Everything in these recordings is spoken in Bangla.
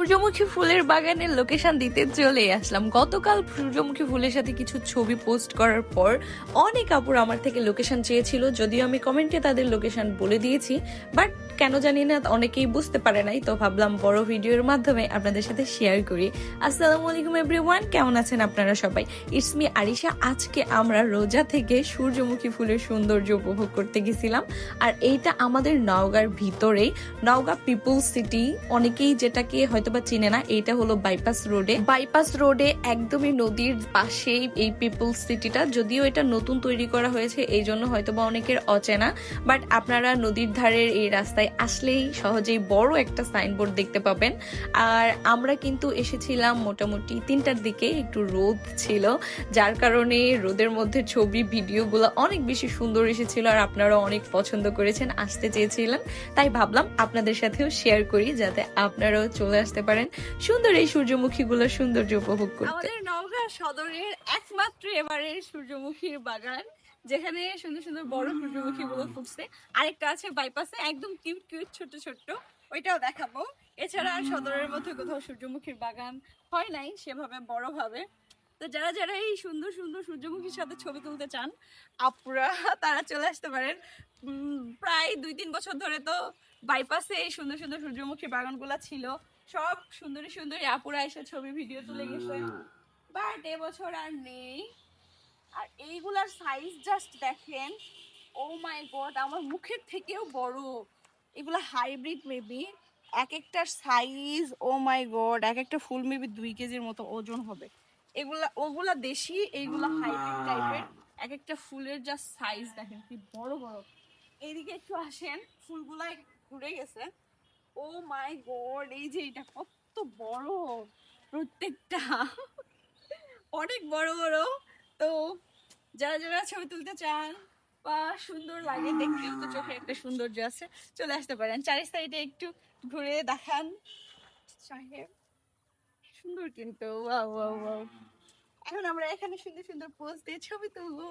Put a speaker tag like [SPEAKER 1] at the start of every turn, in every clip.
[SPEAKER 1] সূর্যমুখী ফুলের বাগানের লোকেশন দিতে চলে আসলাম। গতকাল সূর্যমুখী ফুলের সাথে কিছু ছবি পোস্ট করার পর অনেক আপুর আমার থেকে লোকেশন চেয়েছিল, যদিও আমি কমেন্টে তাদের লোকেশন বলে দিয়েছি, বাট কেন জানি না অনেকেই বুঝতে পারে নাই, তো ভাবলাম বড় ভিডিওর মাধ্যমে আপনাদের সাথে শেয়ার করি। আসসালামু আলাইকুম এভরিওয়ান, কেমন আছেন আপনারা সবাই? It's me Arisha. আজকে আমরা রোজা থেকে সূর্যমুখী ফুলের সৌন্দর্য উপভোগ করতে গেছিলাম, আর এইটা আমাদের নওগাঁর ভিতরেই, নওগাঁ পিপল সিটি। অনেকেই যেটাকে হয়তোবা চিনে না, এইটা হলো বাইপাস রোডে একদমই নদীর পাশেই এই পিপল সিটিটা। যদিও এটা নতুন তৈরি করা হয়েছে, এই জন্য হয়তোবা অনেকের অচেনা, বাট আপনারা নদীর ধারের এই রাস্তায় আসলেই সহজেই বড় একটা সাইনবোর্ড দেখতে পাবেন। আর আমরা কিন্তু এসেছিলাম মোটামুটি 3টার দিকে, একটু রোদ ছিল, যার কারণে রোদের মধ্যে ছবি ভিডিওগুলো অনেক বেশি সুন্দর এসেছিল, আর আপনারা অনেক পছন্দ করেছেন, আসতে চেয়েছিলেন, তাই ভাবলাম আপনাদের সাথেও শেয়ার করি যাতে আপনারাও চলে আসতে পারেন সুন্দর এই সূর্যমুখীগুলোর সৌন্দর্য উপভোগ করতে। আমাদের নওগাঁ সদরের একমাত্র এবারের সূর্যমুখীর বাগান, যেখানে সুন্দর সুন্দর বড় সূর্যমুখী গুলো ফুটছে। আরেকটা আছে বাইপাসে, একদম কিউট কিউট ছোট ছোট, ওইটাও দেখাবো। এছাড়া আর সদরের মধ্যে কোথাও সূর্যমুখীর বাগান হয় নাই সেভাবে বড় ভাবে। তো যারা যারা এই সুন্দর সুন্দর সূর্যমুখীর সাথে ছবি তুলতে চান আপুরা, তারা চলে আসতে পারেন। প্রায় 2-3 বছর ধরে তো বাইপাসে এই সুন্দর সুন্দর সূর্যমুখী বাগানগুলা ছিল, সব সুন্দরী সুন্দরী আপুরা এসে ছবি ভিডিও তুলে গেছে, বাট এবছর আর নেই। আর এইগুলার সাইজ জাস্ট দেখেন, ও মাই গড, আমার মুখের থেকেও বড়। এগুলা হাইব্রিড মেবি, এক একটার সাইজ, ও মাই গড, এক একটা ফুল মেবি 2 কেজির মতো ওজন হবে। ওগুলা দেশি, এইগুলা হাইব্রিড টাইপের। এক একটা ফুলের জাস্ট সাইজ দেখেন কি বড় বড়। এইদিকে একটু আসেন, ফুলগুলা ঘুরে গেছে। ও মাই গড, এই যে এটা কত বড়, প্রত্যেকটা অনেক বড় বড়। তো যারা যারা ছবি তুলতে চান বা সুন্দর লাগে দেখতেও, তো চোখে একটা সৌন্দর্য আছে, চলে আসতে পারেন। 4 সাইডে একটু ঘুরে দেখান সাহেব, সুন্দর কিন্তু। Wow wow wow. এখন আমরা এখানে সুন্দর সুন্দর পোজ দিয়ে ছবি তুলবো।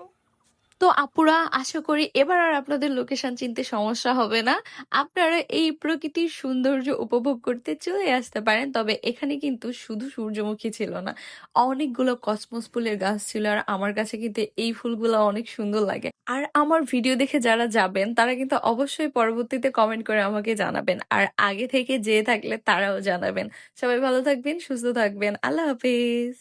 [SPEAKER 1] তো আপুরা, আশা করি এবার আর আপনাদের লোকেশন চিনতে সমস্যা হবে না। আপনারা এই প্রকৃতির সৌন্দর্য উপভোগ করতে চলে আসতে পারেন। তবে এখানে কিন্তু শুধু সূর্যমুখী ছিল না, অনেকগুলো কসমস ফুলের গাছ ছিল, আর আমার কাছে কিন্তু এই ফুলগুলো অনেক সুন্দর লাগে। আর আমার ভিডিও দেখে যারা যাবেন তারা কিন্তু অবশ্যই পরবর্তীতে কমেন্ট করে আমাকে জানাবেন, আর আগে থেকে যেয়ে থাকলে তারাও জানাবেন। সবাই ভালো থাকবেন, সুস্থ থাকবেন, আল্লাহ হাফেজ।